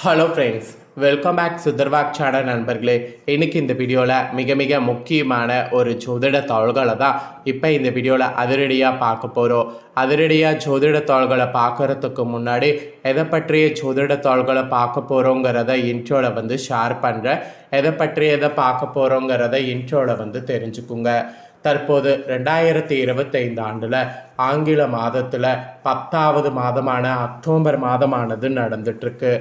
Hello friends, welcome back சுதர்வாக் channel நண்பர்களே. இன்றைக்கி இந்த வீடியோவில் மிக முக்கியமான ஒரு ஜோதிட தாள்களை தான் இப்போ இந்த வீடியோவில் அதிரடியாக பார்க்க போகிறோம். அதிரடியாக ஜோதிட தாள்களை பார்க்குறதுக்கு முன்னாடி எதை பற்றிய ஜோதிட தாள்களை பார்க்க போகிறோங்கிறத இன்ட்ரோவில் ஷேர் பண்ணுறேன். எதை பார்க்க போகிறோங்கிறத இன்ட்ரோவில் தெரிஞ்சுக்குங்க. தற்போது 2025 ஆண்டில் ஆங்கில மாதத்தில் 10வது மாதமான அக்டோபர் மாதமானது நடந்துட்டுருக்கு.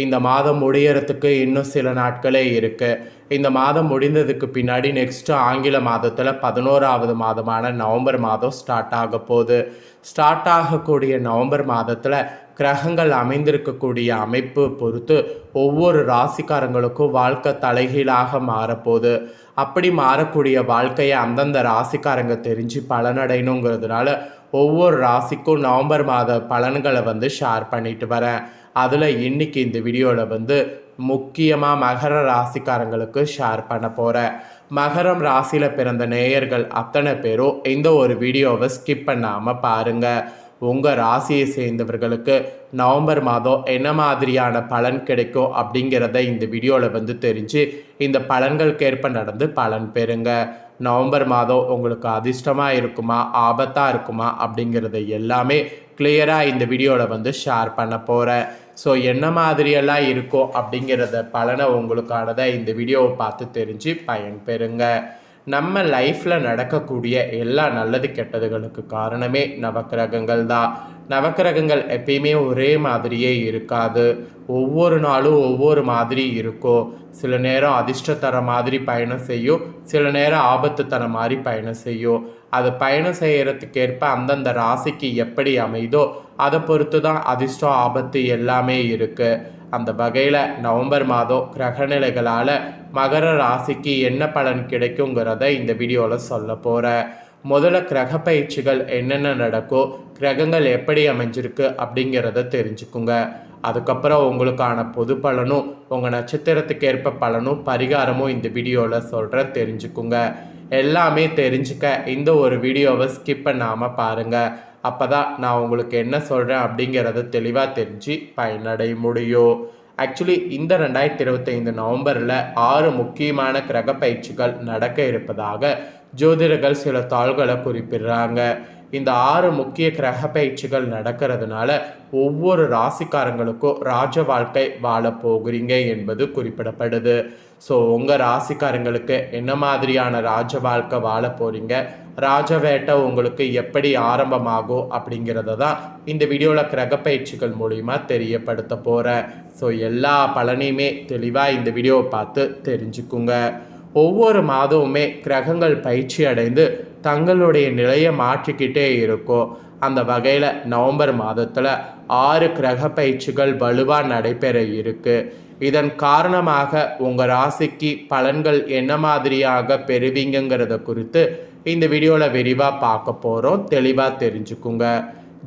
இந்த மாதம் முடியறதுக்கு இன்னும் சில நாட்களே இருக்குது. இந்த மாதம் முடிந்ததுக்கு பின்னாடி நெக்ஸ்ட்டு ஆங்கில மாதத்தில் 11வது மாதமான நவம்பர் மாதம் ஸ்டார்ட் ஆக போகுது. ஸ்டார்ட் ஆகக்கூடிய நவம்பர் மாதத்தில் கிரகங்கள் அமைந்திருக்கக்கூடிய அமைப்பு பொறுத்து ஒவ்வொரு ராசிக்காரங்களுக்கும் வாழ்க்கை தலைகீழாக மாறப்போகுது. அப்படி மாறக்கூடிய வாழ்க்கையை அந்தந்த ராசிக்காரங்க தெரிஞ்சு பலனடையணுங்கிறதுனால ஒவ்வொரு ராசிக்கும் நவம்பர் மாத பலன்களை ஷேர் பண்ணிட்டு வரேன். அதில் இன்றைக்கி இந்த வீடியோவில் முக்கியமாக மகர ராசிக்காரங்களுக்கு ஷேர் பண்ண போகிறேன். மகரம் ராசியில் பிறந்த நேயர்கள் அத்தனை பேரும் இந்த ஒரு வீடியோவை ஸ்கிப் பண்ணாமல் பாருங்கள். உங்கள் ராசியை சேர்ந்தவர்களுக்கு நவம்பர் மாதம் என்ன மாதிரியான பலன் கிடைக்கும் அப்படிங்கிறத இந்த வீடியோவில் தெரிஞ்சு இந்த பலன்களுக்கேற்ப நடந்து பலன் பெறுங்க. நவம்பர் மாதம் உங்களுக்கு அதிர்ஷ்டமாக இருக்குமா, ஆபத்தாக இருக்குமா அப்படிங்கிறத எல்லாமே கிளியராக இந்த வீடியோவில் ஷேர் பண்ண போகிறேன். ஸோ என்ன மாதிரியெல்லாம் இருக்கும் அப்படிங்கிறத பலனை உங்களுக்கானதை இந்த வீடியோவை பார்த்து தெரிஞ்சு பயன் பெறுங்க. நம்ம லைஃப்பில் நடக்கக்கூடிய எல்லா நல்லது கெட்டதுகளுக்கு காரணமே நவக்கிரகங்கள் தான். நவக்கிரகங்கள் எப்பயுமே ஒரே மாதிரியே இருக்காது. ஒவ்வொரு நாளும் ஒவ்வொரு மாதிரி இருக்கும். சில நேரம் அதிர்ஷ்ட தர மாதிரி பயணம் செய்யும், சில நேரம் ஆபத்து தர மாதிரி பயணம் செய்யும். அது பயணம் செய்கிறதுக்கேற்ப அந்தந்த ராசிக்கு எப்படி அமைதோ அதை பொறுத்து தான் அதிர்ஷ்டம் ஆபத்து எல்லாமே இருக்குது. அந்த வகையில் நவம்பர் மாதம் கிரகநிலைகளால் மகர ராசிக்கு என்ன பலன் கிடைக்குங்கிறத இந்த வீடியோவில் சொல்ல போகிறேன். முதல்ல கிரக பயிற்சிகள் என்னென்ன நடக்கும், கிரகங்கள் எப்படி அமைஞ்சிருக்கு அப்படிங்கிறத தெரிஞ்சுக்குங்க. அதுக்கப்புறம் உங்களுக்கான பொது பலனும் உங்கள் நட்சத்திரத்துக்கு ஏற்ப பலனும் பரிகாரமும் இந்த வீடியோவில் சொல்கிறேன், தெரிஞ்சுக்குங்க. எல்லாமே தெரிஞ்சுக்க இந்த ஒரு வீடியோவை ஸ்கிப் பண்ணாமல் பாருங்கள். அப்போ தான் நான் உங்களுக்கு என்ன சொல்கிறேன் அப்படிங்கிறத தெளிவாக தெரிஞ்சு பயனடைய முடியும். ஆக்சுவலி இந்த 2025 நவம்பரில் 6 முக்கியமான கிரக பயிற்சிகள் நடக்க இருப்பதாக ஜோதிடர்கள் சில தாள்களை குறிப்பிடுறாங்க. இந்த 6 முக்கிய கிரக பயிற்சிகள் நடக்கிறதுனால ஒவ்வொரு ராசிக்காரங்களுக்கும் ராஜ வாழ்க்கை வாழ போகிறீங்க என்பது குறிப்பிடப்படுது. ஸோ உங்கள் ராசிக்காரங்களுக்கு என்ன மாதிரியான ராஜ வாழ்க்கை வாழ போகிறீங்க, ராஜ வேட்டை உங்களுக்கு எப்படி ஆரம்பமாகும் அப்படிங்கிறத தான் இந்த வீடியோவில் கிரக பயிற்சிகள் மூலிமா தெரியப்படுத்த போகிறேன். ஸோ எல்லா பலனையுமே தெளிவாக இந்த வீடியோவை பார்த்து தெரிஞ்சுக்குங்க. ஒவ்வொரு மாதமுமே கிரகங்கள் பயிற்சி அடைந்து தங்களுடைய நிலையை மாற்றிக்கிட்டே இருக்கும். அந்த வகையில் நவம்பர் மாதத்தில் 6 கிரக பயிற்சிகள் வலுவாக நடைபெற இருக்குது. இதன் காரணமாக உங்கள் ராசிக்கு பலன்கள் என்ன மாதிரியாக பெறுவீங்கிறத குறித்து இந்த வீடியோவில் விரிவாக பார்க்க போகிறோம். தெளிவாக தெரிஞ்சுக்குங்க.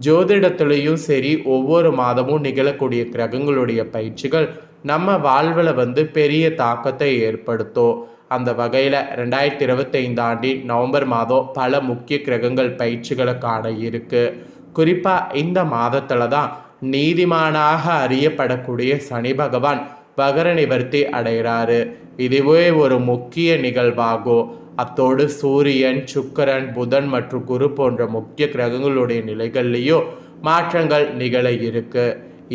ஜோதிடத்துலேயும் சரி, ஒவ்வொரு மாதமும் நிகழக்கூடிய கிரகங்களுடைய பயிற்சிகள் நம்ம வாழ்வில் பெரிய தாக்கத்தை ஏற்படுத்தும். அந்த வகையில் 2025 ஆண்டின் நவம்பர் மாதம் பல முக்கிய கிரகங்கள் பயிற்சிகளை காண இருக்குது. குறிப்பாக இந்த மாதத்தில் தான் நீதிமானாக அறியப்படக்கூடிய சனி பகவான் மகர நிவர்த்தி அடைகிறாரு. இதுவே ஒரு முக்கிய நிகழ்வாகும். அத்தோடு சூரியன், சுக்கிரன், புதன் மற்றும் குரு போன்ற முக்கிய கிரகங்களுடைய நிலைகள்லேயும் மாற்றங்கள் நிகழ இருக்கு.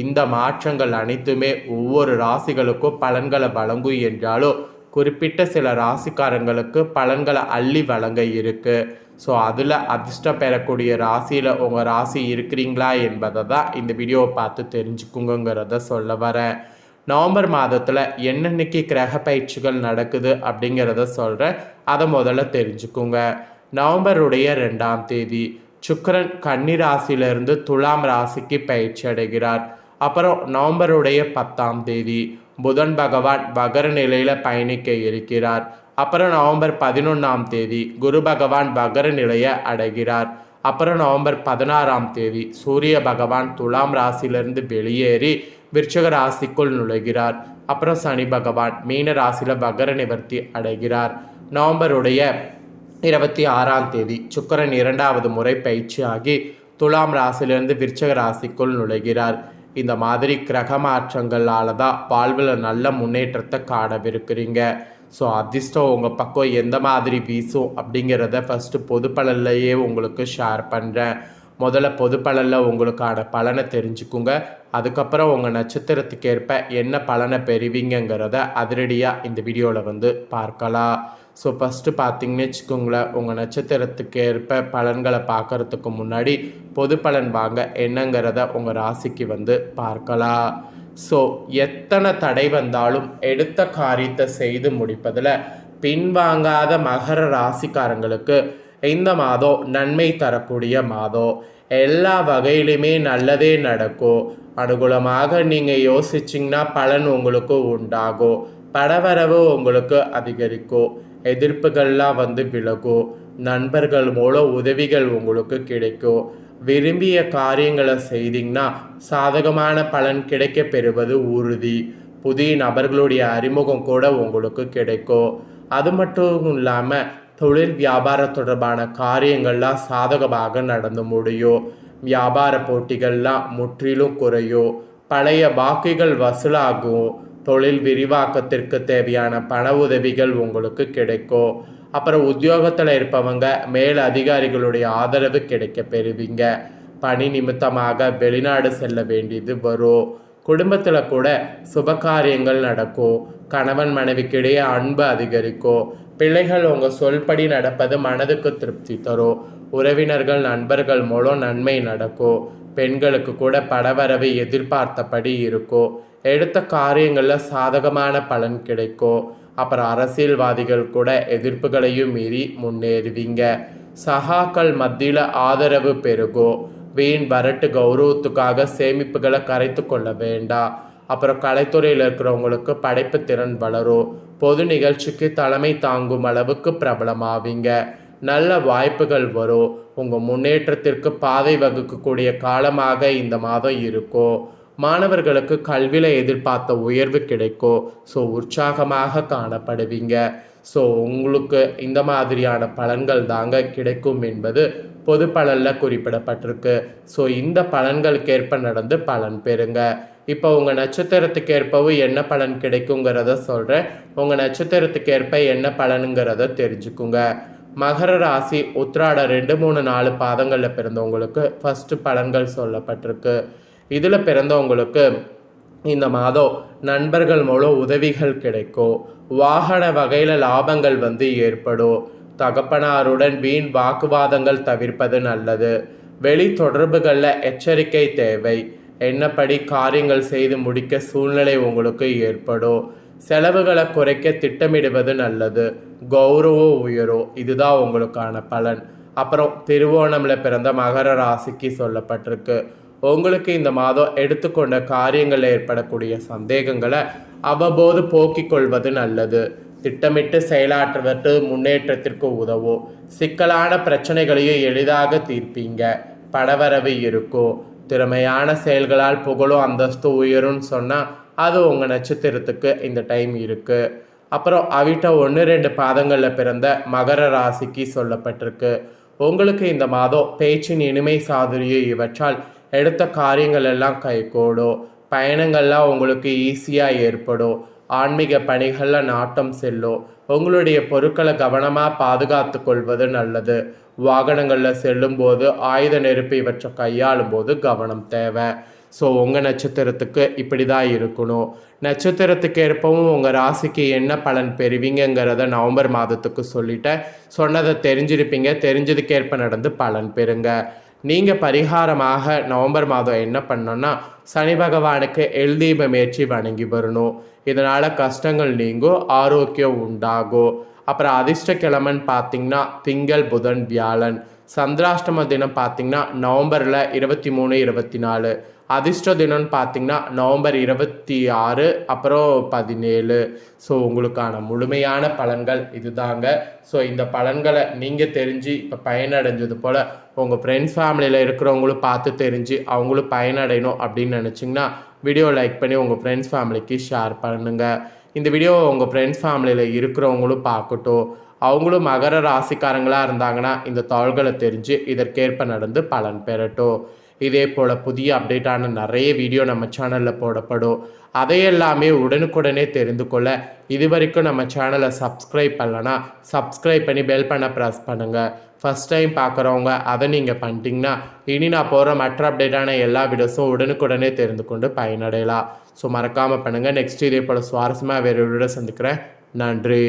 இந்த மாற்றங்கள் அனைத்துமே ஒவ்வொரு ராசிகளுக்கும் பலன்களை வழங்கும் என்றாலும் குறிப்பிட்ட சில ராசிக்காரங்களுக்கு பலன்களை அள்ளி வழங்க இருக்கு. ஸோ அதில் அதிர்ஷ்டம் பெறக்கூடிய ராசியில் உங்கள் ராசி இருக்கிறீங்களா என்பதை தான் இந்த வீடியோவை பார்த்து தெரிஞ்சுக்குங்கிறத சொல்ல வரேன். நவம்பர் மாதத்தில் என்னென்னைக்கு கிரக பயிற்சிகள் நடக்குது அப்படிங்கிறத சொல்கிறேன். அதை முதல்ல தெரிஞ்சுக்குங்க. நவம்பருடைய 2ஆம் தேதி சுக்கிரன் கன்னி ராசியிலிருந்து துலாம் ராசிக்கு பயிற்சி அடைகிறார். அப்புறம் நவம்பருடைய 10ஆம் தேதி புதன் பகவான் மகர நிலையில் பயணிக்க இருக்கிறார். அப்புறம் நவம்பர் 11ஆம் தேதி குரு பகவான் மகர நிலையை அடைகிறார். அப்புறம் நவம்பர் 16ஆம் தேதி சூரிய பகவான் துலாம் ராசியிலிருந்து வெளியேறி விருச்சிக ராசிக்குள் நுழைகிறார். அப்புறம் சனி பகவான் மீன ராசியில் மகர நிவர்த்தி அடைகிறார். நவம்பருடைய 26ஆம் தேதி சுக்கிரன் 2வது முறை பயிற்சியாகி துலாம் ராசியிலிருந்து விருச்சிக ராசிக்குள் நுழைகிறார். இந்த மாதிரி கிரக மாற்றங்களால் தான் வாழ்வில் நல்ல முன்னேற்றத்தை காணவிருக்கிறீங்க. ஸோ அதிர்ஷ்டம் உங்கள் பக்கம் எந்த மாதிரி வீசும் அப்படிங்கிறத ஃபஸ்ட்டு பொது பலன்லையே உங்களுக்கு ஷேர் பண்ணுறேன். முதல்ல பொது பலனில் உங்களுக்கான பலனை தெரிஞ்சுக்குங்க. அதுக்கப்புறம் உங்கள் நட்சத்திரத்துக்கு ஏற்ப என்ன பலனை பெறுவீங்கிறத அதிரடியாக இந்த வீடியோவில் பார்க்கலாம். ஸோ ஃபஸ்ட்டு பார்த்தீங்கன்னு வச்சுக்கோங்களேன், உங்கள் நட்சத்திரத்துக்கு ஏற்ப பலன்களை பார்க்குறதுக்கு முன்னாடி பொது பலன் வாங்க என்னங்கிறத உங்கள் ராசிக்கு பார்க்கலாம். ஸோ எத்தனை தடை வந்தாலும் எடுத்த காரியத்தை செய்து முடிப்பதில் பின்வாங்காத மகர ராசிக்காரங்களுக்கு இந்த மாதம் நன்மை தரக்கூடிய மாதம். எல்லா வகையிலுமே நல்லதே நடக்கும். அனுகூலமாக நீங்கள் யோசிச்சிங்கன்னா பலன் உங்களுக்கு உண்டாகும். பணவரவு உங்களுக்கு அதிகரிக்கும். எதிர்ப்புகள்லாம் விலகும். நண்பர்கள் மூலம் உதவிகள் உங்களுக்கு கிடைக்கும். விரும்பிய காரியங்களை செய்தீங்கன்னா சாதகமான பலன் கிடைக்க பெறுவது உறுதி. புதிய நபர்களுடைய அறிமுகம் கூட உங்களுக்கு கிடைக்கும். அது மட்டும் இல்லாமல் தொழில் வியாபார தொடர்பான காரியங்கள்லாம் சாதகமாக நடந்து முடியும். வியாபார போட்டிகள்லாம் முற்றிலும் குறையும். பழைய பாக்கிகள் வசூலாகும். தொழில் விரிவாக்கத்திற்கு தேவையான பண உதவிகள் உங்களுக்கு கிடைக்கும். அப்புறம் உத்தியோகத்தில் இருப்பவங்க மேல் அதிகாரிகளுடைய ஆதரவு கிடைக்க பெறுவீங்க. பணி நிமித்தமாக வெளிநாடு செல்ல வேண்டியது வரும். குடும்பத்தில் கூட சுபகாரியங்கள் நடக்கும். கணவன் மனைவிக்கிடையே அன்பு அதிகரிக்கும். பிள்ளைகள் உங்கள் சொல்படி நடப்பது மனதுக்கு திருப்தி தரும். உறவினர்கள் நண்பர்கள் மூலம் நன்மை நடக்கும். பெண்களுக்கு கூட பணவரவு எதிர்பார்த்தபடி இருக்கும். எடுத்த காரியங்களில் சாதகமான பலன் கிடைக்கும். அப்புறம் அரசியல்வாதிகள் கூட எதிர்ப்புகளையும் மீறி முன்னேறுவீங்க. சகாக்கள் மத்தியில் ஆதரவு பெருகும். வீண் வரட்டு கௌரவத்துக்காக சேமிப்புகளை கரைத்து கொள்ள வேண்டாம். அப்புறம் கலைத்துறையில் இருக்கிறவங்களுக்கு படைப்பு திறன் வளரும். பொது நிகழ்ச்சிக்கு தலைமை தாங்கும் அளவுக்கு பிரபலமாவீங்க. நல்ல வாய்ப்புகள் வரும். உங்கள் முன்னேற்றத்திற்கு பாதை வகுக்கக்கூடிய காலமாக இந்த மாதம் இருக்கும். மாணவர்களுக்கு கல்வியில் எதிர்பார்த்த உயர்வு கிடைக்கும். ஸோ உற்சாகமாக காணப்படுவீங்க. ஸோ உங்களுக்கு இந்த மாதிரியான பலன்கள் தாங்க கிடைக்கும் என்பது பொது பலனில் குறிப்பிடப்பட்டிருக்கு. ஸோ இந்த பலன்களுக்கேற்ப நடந்து பலன் பெறுங்க. இப்போ உங்கள் நட்சத்திரத்துக்கு ஏற்பவும் என்ன பலன் கிடைக்குங்கிறத சொல்கிறேன். உங்கள் நட்சத்திரத்துக்கு ஏற்ப என்ன பலனுங்கிறத தெரிஞ்சுக்குங்க. மகர ராசி உத்திராட 2, 3, 4 பாதங்களில் பிறந்தவங்களுக்கு ஃபஸ்ட்டு பலன்கள் சொல்லப்பட்டிருக்கு. இதில் பிறந்தவங்களுக்கு இந்த மாதம் நண்பர்கள் மூலம் உதவிகள் கிடைக்கும். வாகன வகையில் லாபங்கள் ஏற்படும். தகப்பனாருடன் வீண் வாக்குவாதங்கள் தவிர்ப்பது நல்லது. வெளி தொடர்புகளில் எச்சரிக்கை தேவை. என்னப்படி காரியங்கள் செய்து முடிக்க சூழ்நிலை உங்களுக்கு ஏற்படும். செலவுகளை குறைக்க திட்டமிடுவது நல்லது. கௌரவம் உயரும். இதுதான் உங்களுக்கான பலன். அப்புறம் திருவோணமில் பிறந்த மகர ராசிக்கு சொல்லப்பட்டிருக்கு. உங்களுக்கு இந்த மாதம் எடுத்துக்கொண்ட காரியங்களில் ஏற்படக்கூடிய சந்தேகங்களை அவ்வப்போது போக்கிக் கொள்வது நல்லது. திட்டமிட்டு செயலாற்றுவது முன்னேற்றத்திற்கு உதவும். சிக்கலான பிரச்சனைகளையும் எளிதாக தீர்ப்பீங்க. பணவரவு இருக்கும். திறமையான செயல்களால் புகழும் அந்தஸ்து உயரும்னு சொன்னால் அது உங்கள் நட்சத்திரத்துக்கு இந்த டைம் இருக்குது. அப்புறம் அவிட்ட 1, 2 பாதங்களில் பிறந்த மகர ராசிக்கு சொல்லப்பட்டிருக்கு. உங்களுக்கு இந்த மாதம் பேச்சின் இனிமை சாதுரியம் இவற்றால் எடுத்த காரியங்கள் எல்லாம் கைகூடும். பயணங்கள்லாம் உங்களுக்கு ஈஸியாக ஏற்படும். ஆன்மீக பணிகளில் நாட்டம் செல்லும். உங்களுடைய பொருட்களை கவனமாக பாதுகாத்து கொள்வது நல்லது. வாகனங்களில் செல்லும்போது ஆயுத நெருப்பு இவற்றை கையாளும் போது கவனம் தேவை. ஸோ உங்கள் நட்சத்திரத்துக்கு இப்படி தான் இருக்கணும். நட்சத்திரத்துக்கு ஏற்பவும் உங்கள் ராசிக்கு என்ன பலன் பெறுவீங்கிறத நவம்பர் மாதத்துக்கு சொல்லிட்டேன். சொன்னதை தெரிஞ்சிருப்பீங்க. தெரிஞ்சதுக்கேற்ப நடந்து பலன் பெறுங்க. நீங்கள் பரிகாரமாக நவம்பர் மாதம் என்ன பண்ணணும்னா சனி பகவானுக்கு எல்தீபம் ஏற்றி வணங்கி வரணும். இதனால் கஷ்டங்கள் நீங்கும். ஆரோக்கியம் உண்டாகும். அப்புறம் அதிர்ஷ்ட கிழமைன்னு பார்த்தீங்கன்னா திங்கள், புதன், வியாழன். சந்திராஷ்டம தினம் பார்த்தீங்கன்னா நவம்பரில் 23, 24. அதிர்ஷ்ட தினம்னு பார்த்தீங்கன்னா நவம்பர் 26 அப்புறம் 17. ஸோ உங்களுக்கான முழுமையான பலன்கள் இதுதாங்க. ஸோ இந்த பலன்களை நீங்கள் தெரிஞ்சு இப்போ பயனடைஞ்சது போல் உங்கள் ஃப்ரெண்ட்ஸ் ஃபேமிலியில் இருக்கிறவங்களும் பார்த்து தெரிஞ்சு அவங்களும் பயனடையணும் அப்படின்னு நினச்சிங்கன்னா வீடியோ லைக் பண்ணி உங்கள் ஃப்ரெண்ட்ஸ் ஃபேமிலிக்கு ஷேர் பண்ணுங்கள். இந்த வீடியோ உங்கள் ஃப்ரெண்ட்ஸ் ஃபேமிலியில் இருக்கிறவங்களும் பார்க்கட்டும். அவங்களும் மகர ராசிக்காரங்களாக இருந்தாங்கன்னா இந்த தாள்களை தெரிஞ்சு இதற்கேற்ப நடந்து பலன் பெறட்டும். இதே போல் புதிய அப்டேட்டான நிறைய வீடியோ நம்ம சேனலில் போடப்படும். அதையெல்லாமே உடனுக்குடனே தெரிந்து கொள்ள இது வரைக்கும் நம்ம சேனலை சப்ஸ்கிரைப் பண்ணலன்னா சப்ஸ்கிரைப் பண்ணி பெல் பண்ண ப்ரெஸ் பண்ணுங்கள். ஃபஸ்ட் டைம் பார்க்குறவங்க அதை நீங்கள் பண்ணிட்டீங்கன்னா இனி நான் போகிற மற்ற அப்டேட்டான எல்லா வீடியோஸும் உடனுக்குடனே தெரிந்து கொண்டு பயனடையலாம். ஸோ மறக்காமல் பண்ணுங்கள். நெக்ஸ்ட் இதே போல் சுவாரஸ்யமாக வேறு வீடியோ சந்திக்கிறேன். நன்றி.